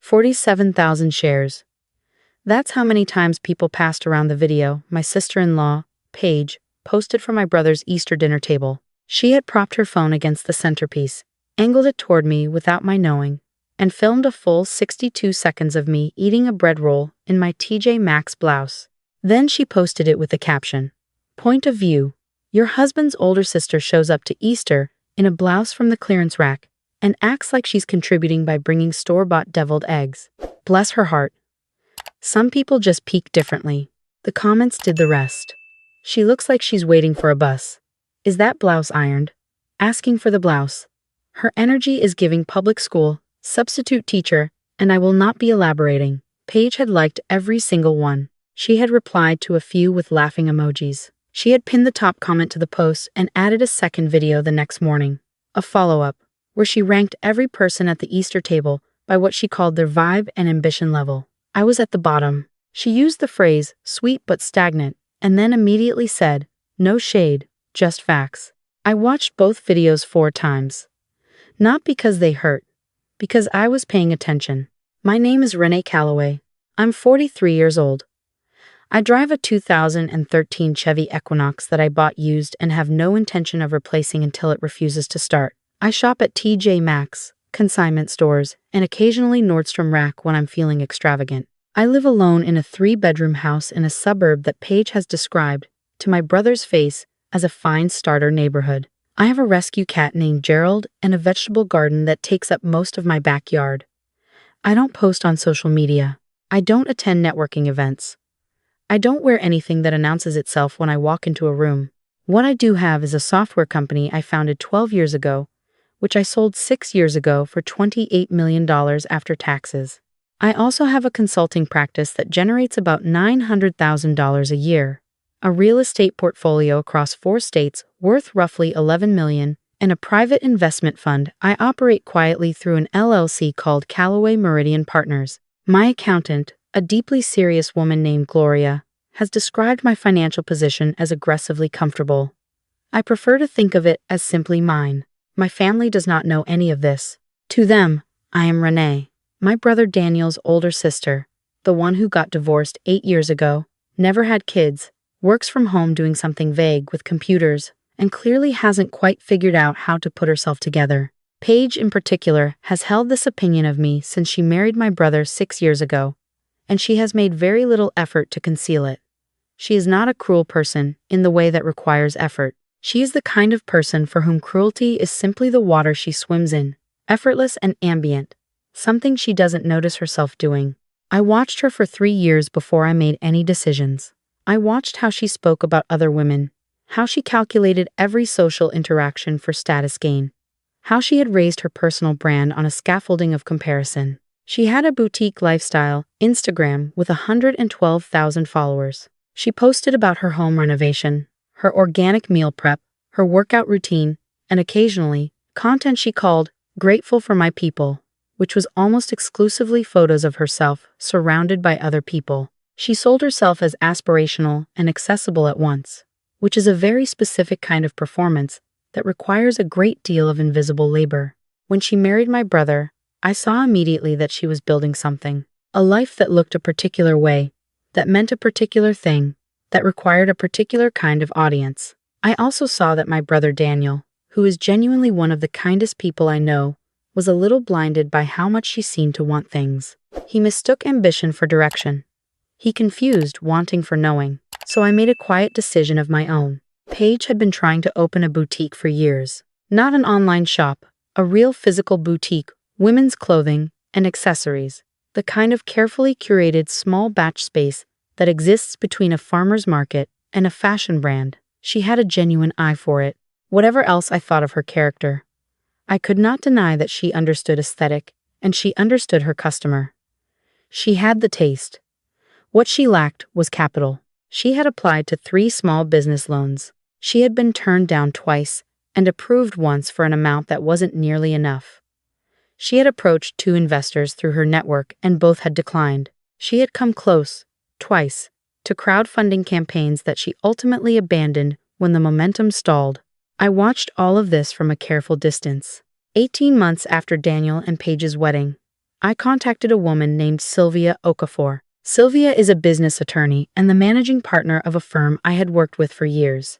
47,000 shares. That's how many times people passed around the video my sister-in-law, Paige, posted from my brother's Easter dinner table. She had propped her phone against the centerpiece, angled it toward me without my knowing, and filmed a full 62 seconds of me eating a bread roll in my TJ Maxx blouse. Then she posted it with the caption, "Point of view. Your husband's older sister shows up to Easter in a blouse from the clearance rack and acts like she's contributing by bringing store-bought deviled eggs. Bless her heart." Some people just peak differently. The comments did the rest. "She looks like she's waiting for a bus. Is that blouse ironed? Asking for the blouse. Her energy is giving public school, substitute teacher, and I will not be elaborating." Paige had liked every single one. She had replied to a few with laughing emojis. She had pinned the top comment to the post and added a second video the next morning, a follow-up, where she ranked every person at the Easter table by what she called their vibe and ambition level. I was at the bottom. She used the phrase, "sweet but stagnant," and then immediately said, "No shade, just facts." I watched both videos 4 times. Not because they hurt, because I was paying attention. My name is Renee Calloway. I'm 43 years old. I drive a 2013 Chevy Equinox that I bought used and have no intention of replacing until it refuses to start. I shop at TJ Maxx, consignment stores, and occasionally Nordstrom Rack when I'm feeling extravagant. I live alone in a 3-bedroom house in a suburb that Paige has described, to my brother's face, as a fine starter neighborhood. I have a rescue cat named Gerald and a vegetable garden that takes up most of my backyard. I don't post on social media. I don't attend networking events. I don't wear anything that announces itself when I walk into a room. What I do have is a software company I founded 12 years ago, which I sold 6 years ago for $28 million after taxes. I also have a consulting practice that generates about $900,000 a year, a real estate portfolio across 4 states worth roughly $11 million, and a private investment fund I operate quietly through an LLC called Calloway Meridian Partners. My accountant, a deeply serious woman named Gloria, has described my financial position as aggressively comfortable. I prefer to think of it as simply mine. My family does not know any of this. To them, I am Renee, my brother Daniel's older sister, the one who got divorced 8 years ago, never had kids, works from home doing something vague with computers, and clearly hasn't quite figured out how to put herself together. Paige, in particular, has held this opinion of me since she married my brother 6 years ago, and she has made very little effort to conceal it. She is not a cruel person in the way that requires effort. She is the kind of person for whom cruelty is simply the water she swims in, effortless and ambient, something she doesn't notice herself doing. I watched her for 3 years before I made any decisions. I watched how she spoke about other women, how she calculated every social interaction for status gain, how she had raised her personal brand on a scaffolding of comparison. She had a boutique lifestyle Instagram with 112,000 followers. She posted about her home renovation, her organic meal prep, her workout routine, and occasionally, content she called "Grateful for My People," which was almost exclusively photos of herself surrounded by other people. She sold herself as aspirational and accessible at once, which is a very specific kind of performance that requires a great deal of invisible labor. When she married my brother, I saw immediately that she was building something, a life that looked a particular way, that meant a particular thing, that required a particular kind of audience. I also saw that my brother Daniel, who is genuinely one of the kindest people I know, was a little blinded by how much she seemed to want things. He mistook ambition for direction. He confused wanting for knowing. So I made a quiet decision of my own. Paige had been trying to open a boutique for years. Not an online shop, a real physical boutique, women's clothing and accessories, the kind of carefully curated small batch space that exists between a farmer's market and a fashion brand. She had a genuine eye for it. Whatever else I thought of her character, I could not deny that she understood aesthetic, and she understood her customer. She had the taste. What she lacked was capital. She had applied to 3 small business loans. She had been turned down twice and approved once for an amount that wasn't nearly enough. She had approached 2 investors through her network and both had declined. She had come close, twice, to crowdfunding campaigns that she ultimately abandoned when the momentum stalled. I watched all of this from a careful distance. 18 months after Daniel and Paige's wedding, I contacted a woman named Sylvia Okafor. Sylvia is a business attorney and the managing partner of a firm I had worked with for years.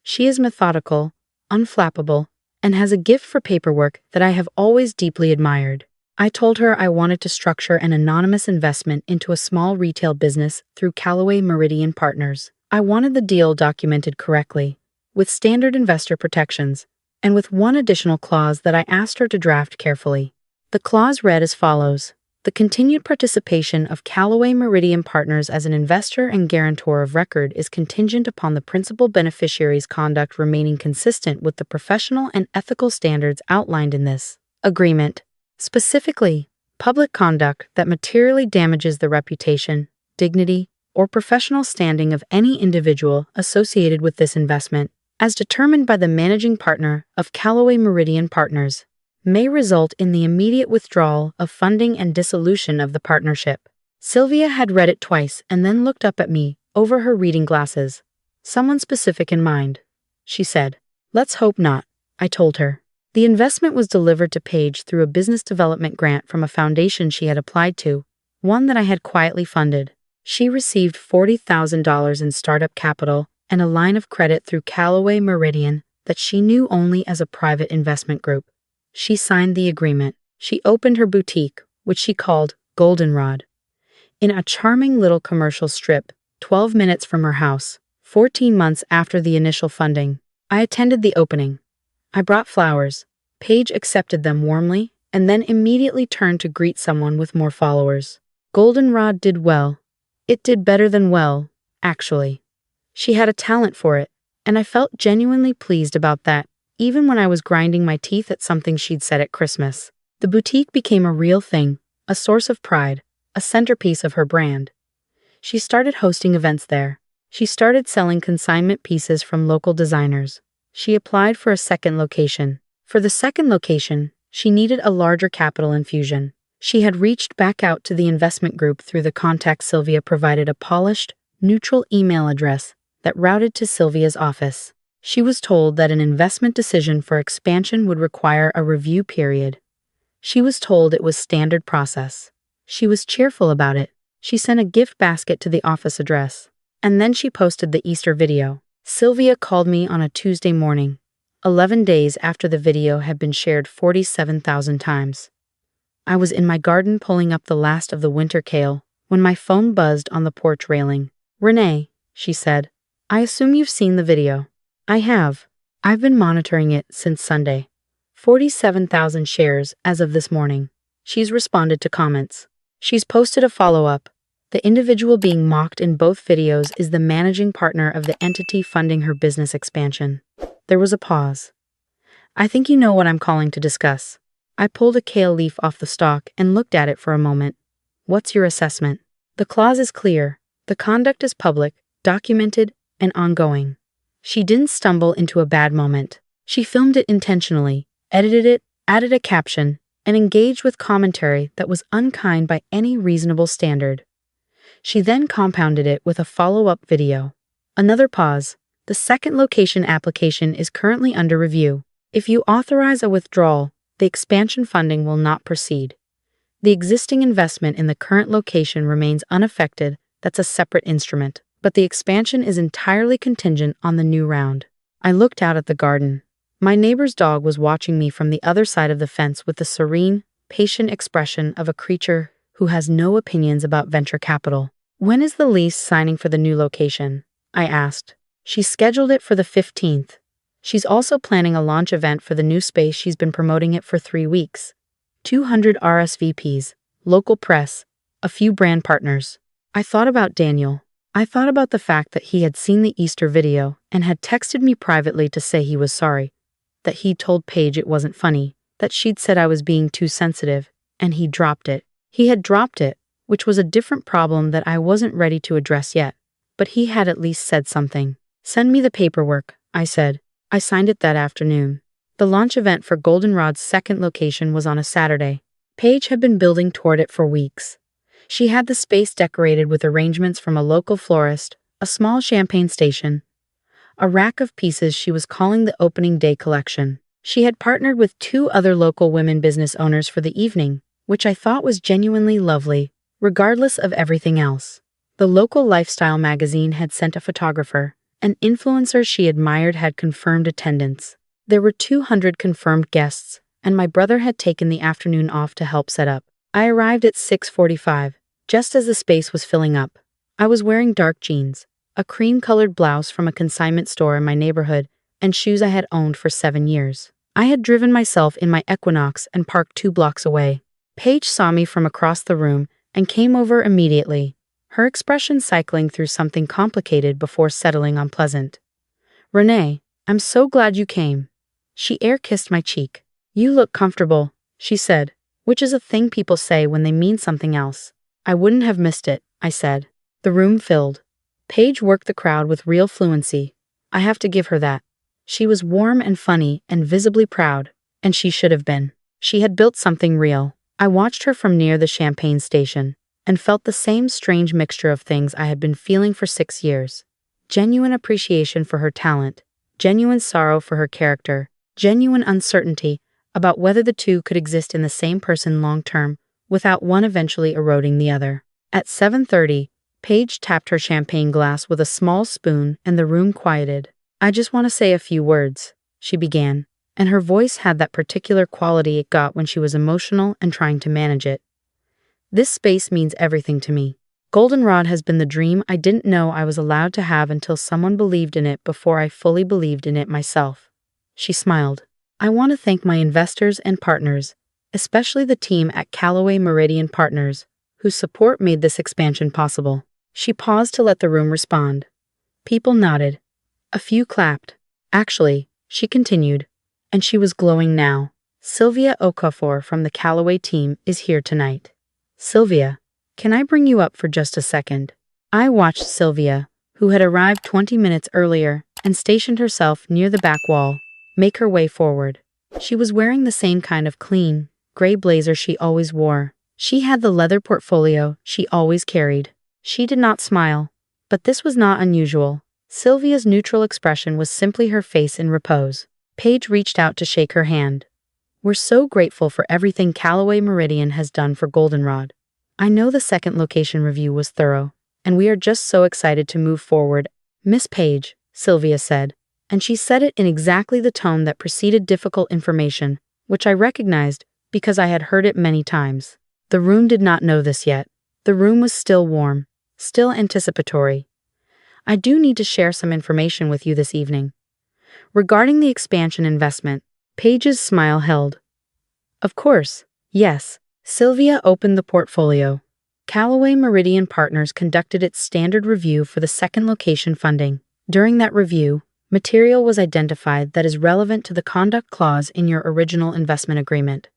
She is methodical, unflappable, and has a gift for paperwork that I have always deeply admired. I told her I wanted to structure an anonymous investment into a small retail business through Calloway Meridian Partners. I wanted the deal documented correctly, with standard investor protections, and with one additional clause that I asked her to draft carefully. The clause read as follows: the continued participation of Calloway Meridian Partners as an investor and guarantor of record is contingent upon the principal beneficiary's conduct remaining consistent with the professional and ethical standards outlined in this agreement. Specifically, public conduct that materially damages the reputation, dignity, or professional standing of any individual associated with this investment, as determined by the managing partner of Calloway Meridian Partners, may result in the immediate withdrawal of funding and dissolution of the partnership. Sylvia had read it twice and then looked up at me over her reading glasses. Someone specific in mind, she said. Let's hope not, I told her. The investment was delivered to Paige through a business development grant from a foundation she had applied to, one that I had quietly funded. She received $40,000 in startup capital and a line of credit through Calloway Meridian that she knew only as a private investment group. She signed the agreement. She opened her boutique, which she called Goldenrod, in a charming little commercial strip, 12 minutes from her house, 14 months after the initial funding. I attended the opening. I brought flowers. Paige accepted them warmly and then immediately turned to greet someone with more followers. Goldenrod did well. It did better than well, actually. She had a talent for it, and I felt genuinely pleased about that, even when I was grinding my teeth at something she'd said at Christmas. The boutique became a real thing, a source of pride, a centerpiece of her brand. She started hosting events there. She started selling consignment pieces from local designers. She applied for a second location. For the second location, she needed a larger capital infusion. She had reached back out to the investment group through the contact Sylvia provided, a polished, neutral email address that routed to Sylvia's office. She was told that an investment decision for expansion would require a review period. She was told it was standard process. She was cheerful about it. She sent a gift basket to the office address. And then she posted the Easter video. Sylvia called me on a Tuesday morning, 11 days after the video had been shared 47,000 times. I was in my garden pulling up the last of the winter kale when my phone buzzed on the porch railing. Renee, she said, I assume you've seen the video. I have. I've been monitoring it since Sunday. 47,000 shares as of this morning. She's responded to comments. She's posted a follow-up. The individual being mocked in both videos is the managing partner of the entity funding her business expansion. There was a pause. I think you know what I'm calling to discuss. I pulled a kale leaf off the stalk and looked at it for a moment. What's your assessment? The clause is clear. The conduct is public, documented, and ongoing. She didn't stumble into a bad moment. She filmed it intentionally, edited it, added a caption, and engaged with commentary that was unkind by any reasonable standard. She then compounded it with a follow-up video. Another pause. The second location application is currently under review. If you authorize a withdrawal, the expansion funding will not proceed. The existing investment in the current location remains unaffected. That's a separate instrument. But the expansion is entirely contingent on the new round. I looked out at the garden. My neighbor's dog was watching me from the other side of the fence with the serene, patient expression of a creature who has no opinions about venture capital. When is the lease signing for the new location? I asked. She's scheduled it for the 15th. She's also planning a launch event for the new space. She's been promoting it for 3 weeks. 200 RSVPs, local press, a few brand partners. I thought about Daniel. I thought about the fact that he had seen the Easter video and had texted me privately to say he was sorry, that he'd told Paige it wasn't funny, that she'd said I was being too sensitive, and he dropped it. He had dropped it, which was a different problem that I wasn't ready to address yet, but he had at least said something. Send me the paperwork, I said. I signed it that afternoon. The launch event for Goldenrod's second location was on a Saturday. Paige had been building toward it for weeks. She had the space decorated with arrangements from a local florist, a small champagne station, a rack of pieces she was calling the opening day collection. She had partnered with 2 other local women business owners for the evening, which I thought was genuinely lovely, regardless of everything else. The local lifestyle magazine had sent a photographer. An influencer she admired had confirmed attendance. There were 200 confirmed guests, and my brother had taken the afternoon off to help set up. I arrived at 6:45, just as the space was filling up. I was wearing dark jeans, a cream-colored blouse from a consignment store in my neighborhood, and shoes I had owned for 7 years. I had driven myself in my Equinox and parked 2 blocks away. Paige saw me from across the room and came over immediately, her expression cycling through something complicated before settling on pleasant. "Renee, I'm so glad you came." She air-kissed my cheek. "You look comfortable," she said, which is a thing people say when they mean something else. "I wouldn't have missed it," I said. The room filled. Paige worked the crowd with real fluency. I have to give her that. She was warm and funny and visibly proud, and she should have been. She had built something real. I watched her from near the Champagne station and felt the same strange mixture of things I had been feeling for 6 years. Genuine appreciation for her talent, genuine sorrow for her character, genuine uncertainty about whether the two could exist in the same person long-term without one eventually eroding the other. At 7:30, Paige tapped her champagne glass with a small spoon and the room quieted. "I just want to say a few words," she began, and her voice had that particular quality it got when she was emotional and trying to manage it. "This space means everything to me. Goldenrod has been the dream I didn't know I was allowed to have until someone believed in it before I fully believed in it myself." She smiled. "I want to thank my investors and partners, especially the team at Calloway Meridian Partners, whose support made this expansion possible." She paused to let the room respond. People nodded. A few clapped. "Actually," she continued, and she was glowing now, "Sylvia Okafor from the Calloway team is here tonight. Sylvia, can I bring you up for just a second?" I watched Sylvia, who had arrived 20 minutes earlier and stationed herself near the back wall, make her way forward. She was wearing the same kind of clean, gray blazer she always wore. She had the leather portfolio she always carried. She did not smile, but this was not unusual. Sylvia's neutral expression was simply her face in repose. Paige reached out to shake her hand. "We're so grateful for everything Calloway Meridian has done for Goldenrod. I know the second location review was thorough, and we are just so excited to move forward." "Miss Paige," Sylvia said, and she said it in exactly the tone that preceded difficult information, which I recognized because I had heard it many times. The room did not know this yet. The room was still warm, still anticipatory. "I do need to share some information with you this evening. Regarding the expansion investment." Paige's smile held. "Of course, yes." Sylvia opened the portfolio. Calloway Meridian Partners conducted its standard review for the second location funding. During that review, material was identified that is relevant to the conduct clause in your original investment agreement.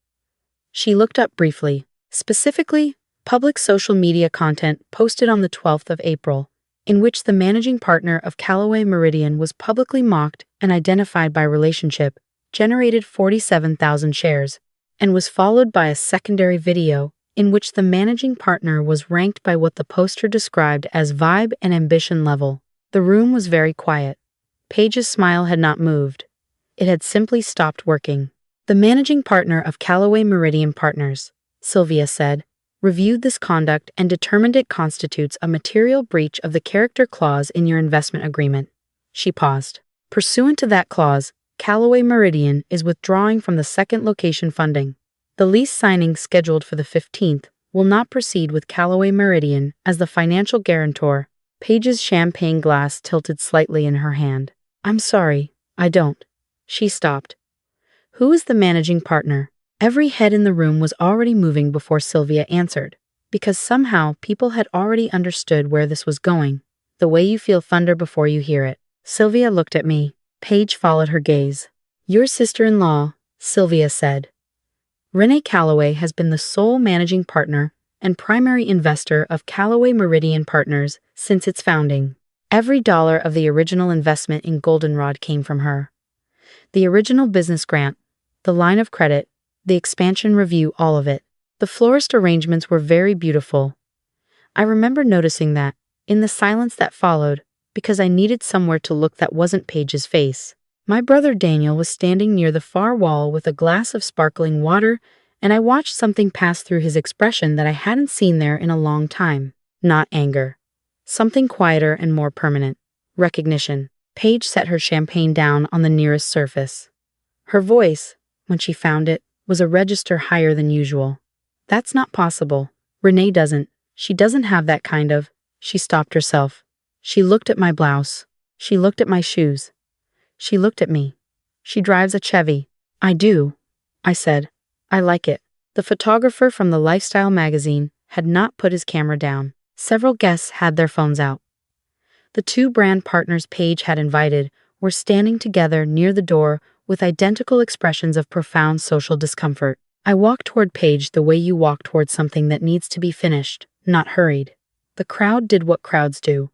She looked up briefly. Specifically, public social media content posted on the 12th of April, in which the managing partner of Calloway Meridian was publicly mocked and identified by relationship, generated 47,000 shares, and was followed by a secondary video in which the managing partner was ranked by what the poster described as vibe and ambition level. The room was very quiet. Paige's smile had not moved. It had simply stopped working. "The managing partner of Calloway Meridian Partners," Sylvia said, "reviewed this conduct and determined it constitutes a material breach of the character clause in your investment agreement." She paused. "Pursuant to that clause, Calloway Meridian is withdrawing from the second location funding. The lease signing scheduled for the 15th will not proceed with Calloway Meridian as the financial guarantor." Paige's champagne glass tilted slightly in her hand. "I'm sorry, I don't." She stopped. "Who is the managing partner?" Every head in the room was already moving before Sylvia answered, because somehow people had already understood where this was going, the way you feel thunder before you hear it. Sylvia looked at me. Paige followed her gaze. "Your sister-in-law," Sylvia said. "Renee Calloway has been the sole managing partner and primary investor of Calloway Meridian Partners since its founding. Every dollar of the original investment in Goldenrod came from her. The original business grant, the line of credit, the expansion review, all of it. The florist arrangements were very beautiful. I remember noticing that, in the silence that followed, because I needed somewhere to look that wasn't Paige's face. My brother Daniel was standing near the far wall with a glass of sparkling water and I watched something pass through his expression that I hadn't seen there in a long time. Not anger. Something quieter and more permanent. Recognition. Paige set her champagne down on the nearest surface. Her voice, when she found it, was a register higher than usual. That's not possible. Renee doesn't. She doesn't have that kind of. She stopped herself. She looked at my blouse. She looked at my shoes. She looked at me. She drives a Chevy. I do, I said. I like it. The photographer from the lifestyle magazine had not put his camera down. Several guests had their phones out. The two brand partners Paige had invited were standing together near the door with identical expressions of profound social discomfort. I walked toward Paige the way you walk toward something that needs to be finished, not hurried. The crowd did what crowds do.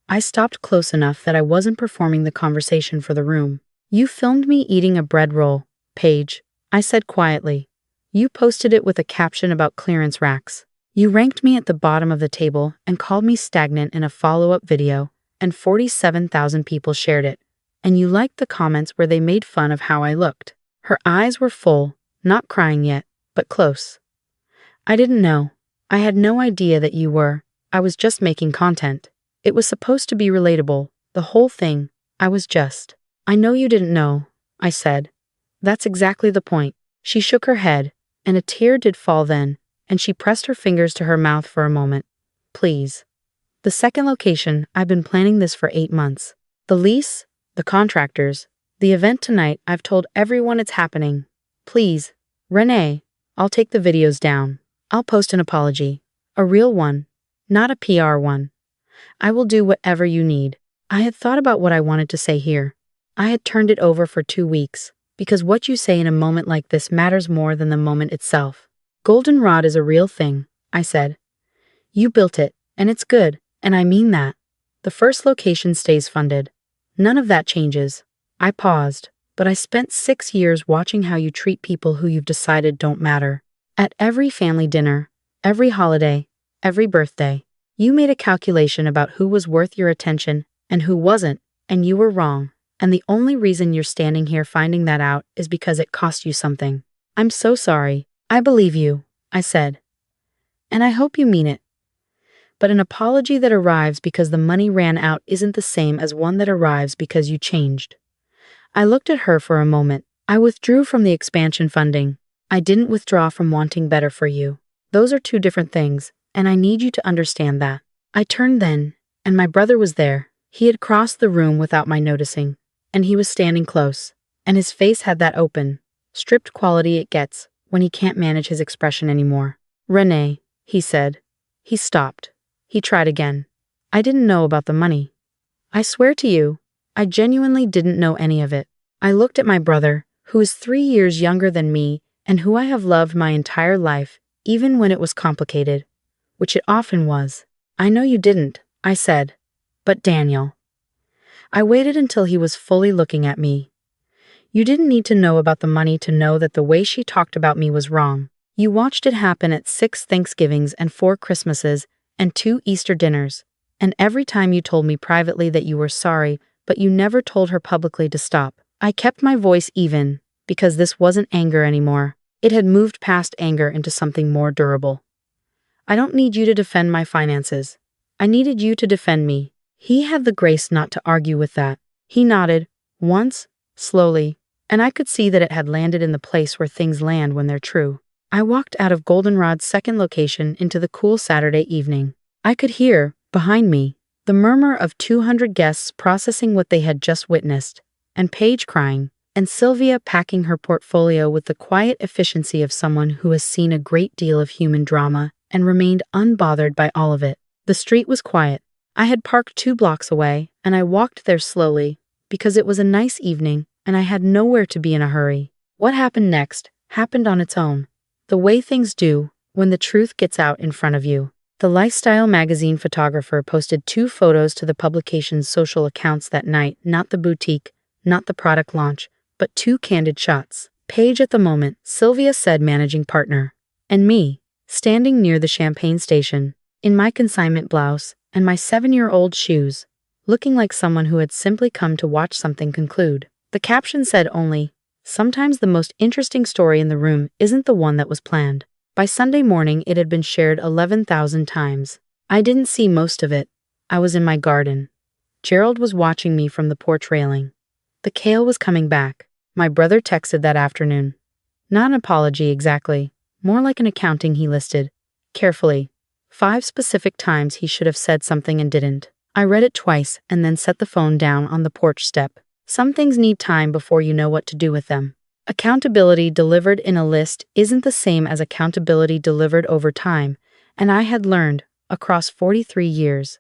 I stopped close enough that I wasn't performing the conversation for the room. You filmed me eating a bread roll, Paige, I said quietly. You posted it with a caption about clearance racks. You ranked me at the bottom of the table and called me stagnant in a follow-up video, and 47,000 people shared it. And you liked the comments where they made fun of how I looked. Her eyes were full, not crying yet, but close. I didn't know. I had no idea that you were. I was just making content. It was supposed to be relatable, the whole thing. I know you didn't know, I said. That's exactly the point. She shook her head, and a tear did fall then, and she pressed her fingers to her mouth for a moment. Please. The second location, I've been planning this for 8 months. The lease, the contractors, the event tonight, I've told everyone it's happening. Please, Renee, I'll take the videos down. I'll post an apology. A real one, not a PR one. I will do whatever you need. I had thought about what I wanted to say here. I had turned it over for 2 weeks, because what you say in a moment like this matters more than the moment itself. Goldenrod is a real thing, I said. You built it, and it's good, and I mean that. The first location stays funded. None of that changes. I paused, but I spent 6 years watching how you treat people who you've decided don't matter. At every family dinner, every holiday, every birthday, you made a calculation about who was worth your attention and who wasn't, and you were wrong. And the only reason you're standing here finding that out is because it cost you something. I'm so sorry. I believe you, I said. And I hope you mean it. But an apology that arrives because the money ran out isn't the same as one that arrives because you changed. I looked at her for a moment. I withdrew from the expansion funding. I didn't withdraw from wanting better for you. Those are two different things, and I need you to understand that. I turned then, and my brother was there. He had crossed the room without my noticing, and he was standing close, and his face had that open, stripped quality it gets when he can't manage his expression anymore. Renee, he said. He stopped. He tried again. I didn't know about the money. I swear to you, I genuinely didn't know any of it. I looked at my brother, who is 3 years younger than me and who I have loved my entire life, even when it was complicated, which it often was. I know you didn't, I said. But Daniel. I waited until he was fully looking at me. You didn't need to know about the money to know that the way she talked about me was wrong. You watched it happen at 6 Thanksgivings and 4 Christmases and 2 Easter dinners, and every time you told me privately that you were sorry, but you never told her publicly to stop. I kept my voice even, because this wasn't anger anymore. It had moved past anger into something more durable. I don't need you to defend my finances. I needed you to defend me. He had the grace not to argue with that. He nodded, once, slowly, and I could see that it had landed in the place where things land when they're true. I walked out of Goldenrod's second location into the cool Saturday evening. I could hear, behind me, the murmur of 200 guests processing what they had just witnessed, and Paige crying, and Sylvia packing her portfolio with the quiet efficiency of someone who has seen a great deal of human drama and remained unbothered by all of it. The street was quiet. I had parked 2 blocks away, and I walked there slowly, because it was a nice evening, and I had nowhere to be in a hurry. What happened next happened on its own, the way things do when the truth gets out in front of you. The lifestyle magazine photographer posted 2 photos to the publication's social accounts that night, not the boutique, not the product launch, but 2 candid shots. Paige at the moment, Sylvia said managing partner, and me, standing near the champagne station, in my consignment blouse and my 7-year-old shoes, looking like someone who had simply come to watch something conclude. The caption said only, Sometimes the most interesting story in the room isn't the one that was planned. By Sunday morning, it had been shared 11,000 times. I didn't see most of it. I was in my garden. Gerald was watching me from the porch railing. The kale was coming back. My brother texted that afternoon. Not an apology exactly, more like an accounting he listed. Carefully. 5 specific times he should have said something and didn't. I read it twice and then set the phone down on the porch step. Some things need time before you know what to do with them. Accountability delivered in a list isn't the same as accountability delivered over time, and I had learned, across 43 years,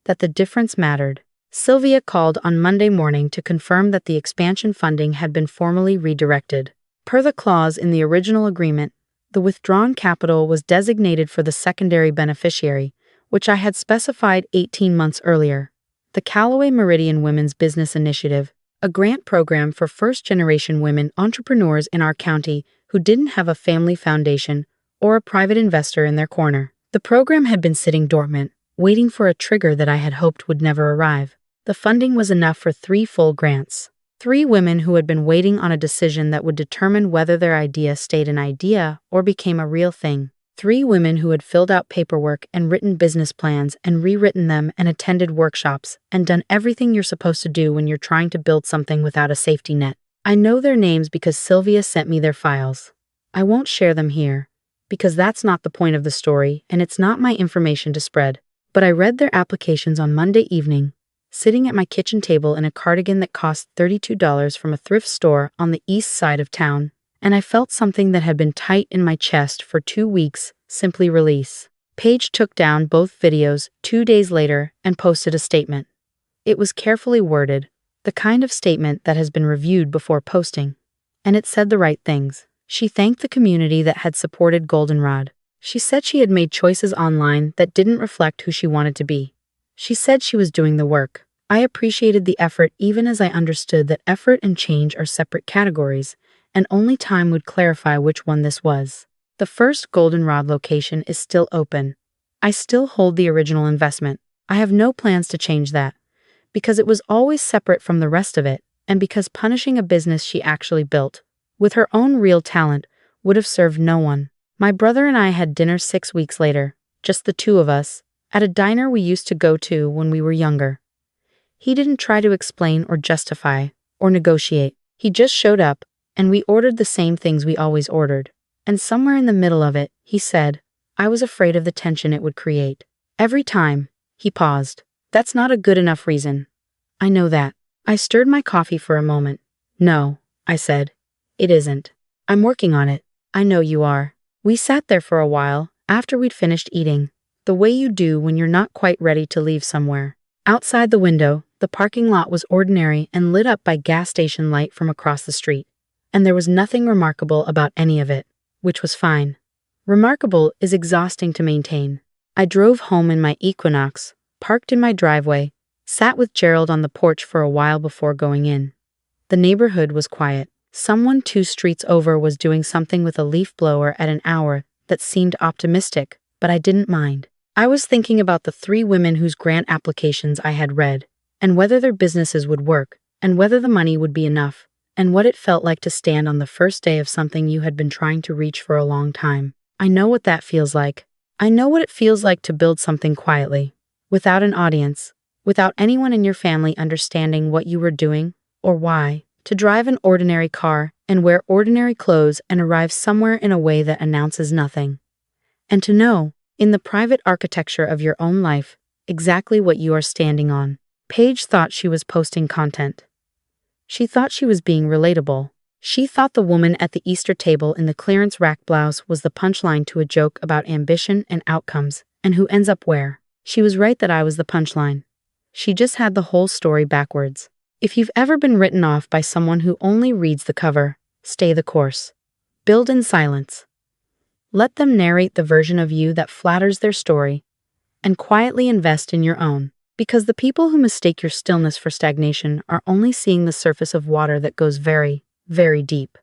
that the difference mattered. Sylvia called on Monday morning to confirm that the expansion funding had been formally redirected. Per the clause in the original agreement, the withdrawn capital was designated for the secondary beneficiary, which I had specified 18 months earlier. The Calloway Meridian Women's Business Initiative, a grant program for first-generation women entrepreneurs in our county who didn't have a family foundation or a private investor in their corner. The program had been sitting dormant, waiting for a trigger that I had hoped would never arrive. The funding was enough for 3 full grants. 3 women who had been waiting on a decision that would determine whether their idea stayed an idea or became a real thing. 3 women who had filled out paperwork and written business plans and rewritten them and attended workshops and done everything you're supposed to do when you're trying to build something without a safety net. I know their names because Sylvia sent me their files. I won't share them here, because that's not the point of the story and it's not my information to spread. But I read their applications on Monday evening, sitting at my kitchen table in a cardigan that cost $32 from a thrift store on the east side of town, and I felt something that had been tight in my chest for 2 weeks simply release. Paige took down both videos 2 days later and posted a statement. It was carefully worded, the kind of statement that has been reviewed before posting. And it said the right things. She thanked the community that had supported Goldenrod. She said she had made choices online that didn't reflect who she wanted to be. She said she was doing the work. I appreciated the effort even as I understood that effort and change are separate categories, and only time would clarify which one this was. The first Goldenrod location is still open. I still hold the original investment. I have no plans to change that, because it was always separate from the rest of it, and because punishing a business she actually built, with her own real talent, would have served no one. My brother and I had dinner 6 weeks later, just the 2 of us, at a diner we used to go to when we were younger. He didn't try to explain or justify or negotiate. He just showed up, and we ordered the same things we always ordered. And somewhere in the middle of it, he said, I was afraid of the tension it would create. Every time, he paused. That's not a good enough reason. I know that. I stirred my coffee for a moment. No, I said. It isn't. I'm working on it. I know you are. We sat there for a while, after we'd finished eating, the way you do when you're not quite ready to leave somewhere. Outside the window, the parking lot was ordinary and lit up by gas station light from across the street. And there was nothing remarkable about any of it, which was fine. Remarkable is exhausting to maintain. I drove home in my Equinox, parked in my driveway, sat with Gerald on the porch for a while before going in. The neighborhood was quiet. Someone 2 streets over was doing something with a leaf blower at an hour that seemed optimistic, but I didn't mind. I was thinking about the 3 women whose grant applications I had read, and whether their businesses would work, and whether the money would be enough, and what it felt like to stand on the first day of something you had been trying to reach for a long time. I know what that feels like. I know what it feels like to build something quietly, without an audience, without anyone in your family understanding what you were doing or why. To drive an ordinary car and wear ordinary clothes and arrive somewhere in a way that announces nothing. And to know, in the private architecture of your own life, exactly what you are standing on. Paige thought she was posting content. She thought she was being relatable. She thought the woman at the Easter table in the clearance rack blouse was the punchline to a joke about ambition and outcomes, and who ends up where. She was right that I was the punchline. She just had the whole story backwards. If you've ever been written off by someone who only reads the cover, stay the course. Build in silence. Let them narrate the version of you that flatters their story, and quietly invest in your own. Because the people who mistake your stillness for stagnation are only seeing the surface of water that goes very, very deep.